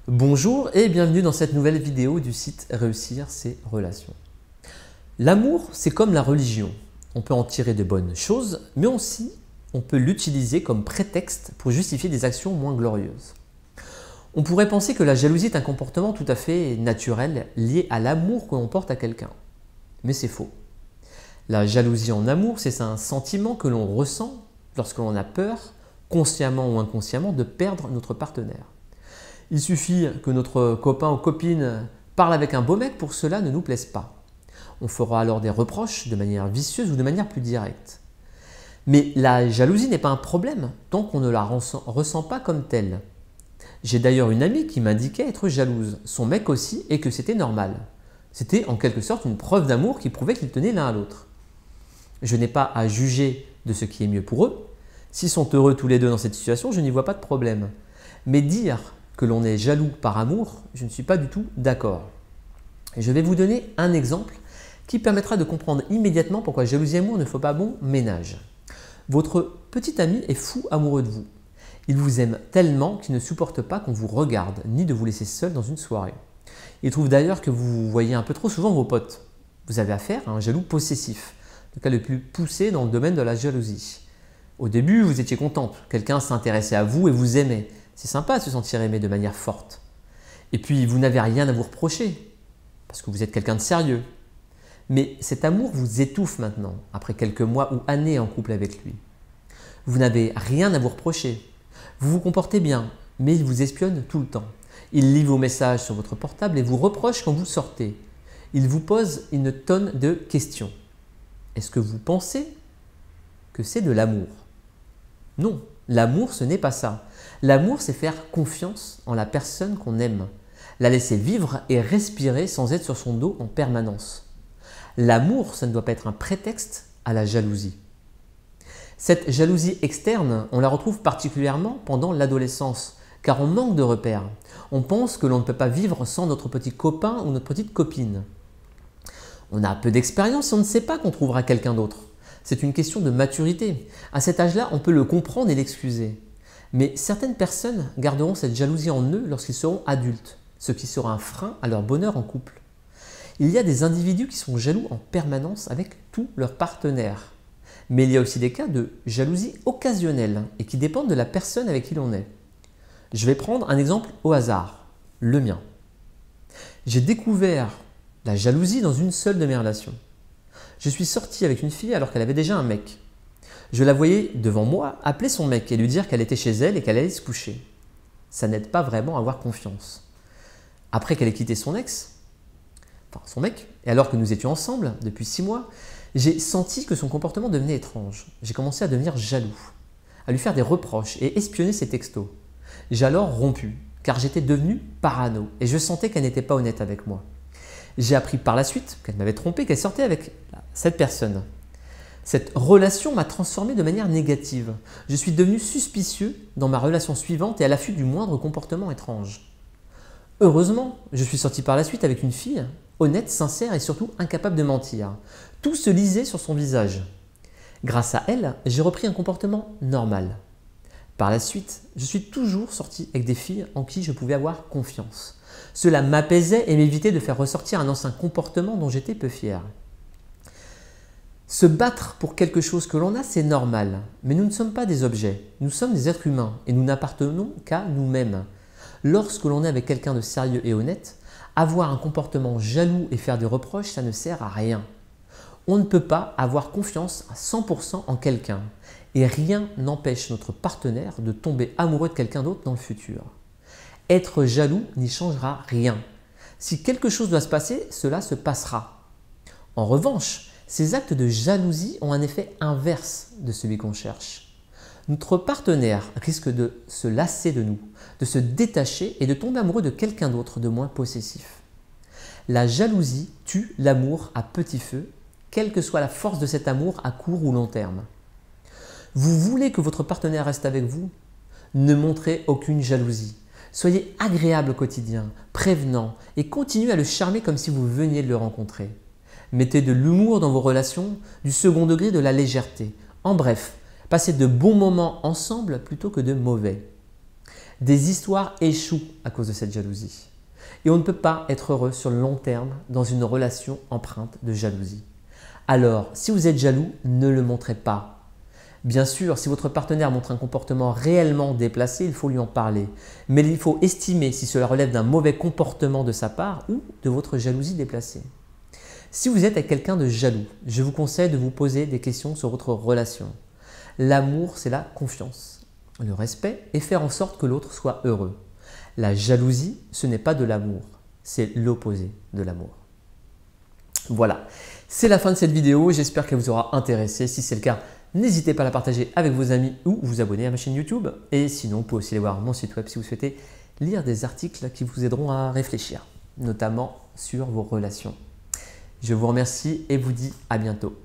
Bonjour et bienvenue dans cette nouvelle vidéo du site Réussir ses relations. L'amour, c'est comme la religion. On peut en tirer de bonnes choses, mais aussi on peut l'utiliser comme prétexte pour justifier des actions moins glorieuses. On pourrait penser que la jalousie est un comportement tout à fait naturel lié à l'amour que l'on porte à quelqu'un. Mais c'est faux. La jalousie en amour, c'est un sentiment que l'on ressent lorsque l'on a peur, consciemment ou inconsciemment, de perdre notre partenaire. Il suffit que notre copain ou copine parle avec un beau mec pour que cela ne nous plaise pas. On fera alors des reproches de manière vicieuse ou de manière plus directe. Mais la jalousie n'est pas un problème tant qu'on ne la ressent pas comme telle. J'ai d'ailleurs une amie qui m'indiquait être jalouse, son mec aussi, et que c'était normal. C'était en quelque sorte une preuve d'amour qui prouvait qu'ils tenaient l'un à l'autre. Je n'ai pas à juger de ce qui est mieux pour eux. S'ils sont heureux tous les deux dans cette situation, je n'y vois pas de problème. Mais dire que l'on est jaloux par amour, je ne suis pas du tout d'accord. Je vais vous donner un exemple qui permettra de comprendre immédiatement pourquoi jalousie et amour ne font pas bon ménage. Votre petit ami est fou amoureux de vous. Il vous aime tellement qu'il ne supporte pas qu'on vous regarde, ni de vous laisser seul dans une soirée. Il trouve d'ailleurs que vous voyez un peu trop souvent vos potes. Vous avez affaire à un jaloux possessif, le cas le plus poussé dans le domaine de la jalousie. Au début, vous étiez contente, quelqu'un s'intéressait à vous et vous aimait. C'est sympa de se sentir aimé de manière forte. Et puis, vous n'avez rien à vous reprocher, parce que vous êtes quelqu'un de sérieux. Mais cet amour vous étouffe maintenant, après quelques mois ou années en couple avec lui. Vous n'avez rien à vous reprocher. Vous vous comportez bien, mais il vous espionne tout le temps. Il lit vos messages sur votre portable et vous reproche quand vous sortez. Il vous pose une tonne de questions. Est-ce que vous pensez que c'est de l'amour? Non, l'amour, ce n'est pas ça. L'amour, c'est faire confiance en la personne qu'on aime, la laisser vivre et respirer sans être sur son dos en permanence. L'amour, ça ne doit pas être un prétexte à la jalousie. Cette jalousie externe, on la retrouve particulièrement pendant l'adolescence, car on manque de repères. On pense que l'on ne peut pas vivre sans notre petit copain ou notre petite copine. On a peu d'expérience et on ne sait pas qu'on trouvera quelqu'un d'autre. C'est une question de maturité. À cet âge-là, on peut le comprendre et l'excuser. Mais certaines personnes garderont cette jalousie en eux lorsqu'ils seront adultes, ce qui sera un frein à leur bonheur en couple. Il y a des individus qui sont jaloux en permanence avec tous leurs partenaires. Mais il y a aussi des cas de jalousie occasionnelle et qui dépendent de la personne avec qui l'on est. Je vais prendre un exemple au hasard, le mien. J'ai découvert la jalousie dans une seule de mes relations. Je suis sorti avec une fille alors qu'elle avait déjà un mec. Je la voyais devant moi appeler son mec et lui dire qu'elle était chez elle et qu'elle allait se coucher. Ça n'aide pas vraiment à avoir confiance. Après qu'elle ait quitté son mec, et alors que nous étions ensemble depuis 6 mois, j'ai senti que son comportement devenait étrange. J'ai commencé à devenir jaloux, à lui faire des reproches et espionner ses textos. J'ai alors rompu, car j'étais devenu parano et je sentais qu'elle n'était pas honnête avec moi. J'ai appris par la suite qu'elle m'avait trompé, qu'elle sortait avec cette personne. Cette relation m'a transformé de manière négative. Je suis devenu suspicieux dans ma relation suivante et à l'affût du moindre comportement étrange. Heureusement, je suis sorti par la suite avec une fille honnête, sincère et surtout incapable de mentir. Tout se lisait sur son visage. Grâce à elle, j'ai repris un comportement normal. Par la suite, je suis toujours sorti avec des filles en qui je pouvais avoir confiance. Cela m'apaisait et m'évitait de faire ressortir un ancien comportement dont j'étais peu fier. Se battre pour quelque chose que l'on a, c'est normal, mais nous ne sommes pas des objets, nous sommes des êtres humains et nous n'appartenons qu'à nous-mêmes. Lorsque l'on est avec quelqu'un de sérieux et honnête, avoir un comportement jaloux et faire des reproches, ça ne sert à rien. On ne peut pas avoir confiance à 100% en quelqu'un et rien n'empêche notre partenaire de tomber amoureux de quelqu'un d'autre dans le futur. Être jaloux n'y changera rien. Si quelque chose doit se passer, cela se passera. En revanche, ces actes de jalousie ont un effet inverse de celui qu'on cherche. Notre partenaire risque de se lasser de nous, de se détacher et de tomber amoureux de quelqu'un d'autre de moins possessif. La jalousie tue l'amour à petit feu, quelle que soit la force de cet amour à court ou long terme. Vous voulez que votre partenaire reste avec vous? Ne montrez aucune jalousie. Soyez agréable au quotidien, prévenant et continuez à le charmer comme si vous veniez de le rencontrer. Mettez de l'humour dans vos relations, du second degré, de la légèreté. En bref, passez de bons moments ensemble plutôt que de mauvais. Des histoires échouent à cause de cette jalousie. Et on ne peut pas être heureux sur le long terme dans une relation empreinte de jalousie. Alors, si vous êtes jaloux, ne le montrez pas. Bien sûr, si votre partenaire montre un comportement réellement déplacé, il faut lui en parler. Mais il faut estimer si cela relève d'un mauvais comportement de sa part ou de votre jalousie déplacée. Si vous êtes avec quelqu'un de jaloux, je vous conseille de vous poser des questions sur votre relation. L'amour, c'est la confiance, le respect et faire en sorte que l'autre soit heureux. La jalousie, ce n'est pas de l'amour, c'est l'opposé de l'amour. Voilà, c'est la fin de cette vidéo. J'espère qu'elle vous aura intéressé. Si c'est le cas, n'hésitez pas à la partager avec vos amis ou vous abonner à ma chaîne YouTube. Et sinon, vous pouvez aussi aller voir mon site web si vous souhaitez lire des articles qui vous aideront à réfléchir, notamment sur vos relations. Je vous remercie et vous dis à bientôt.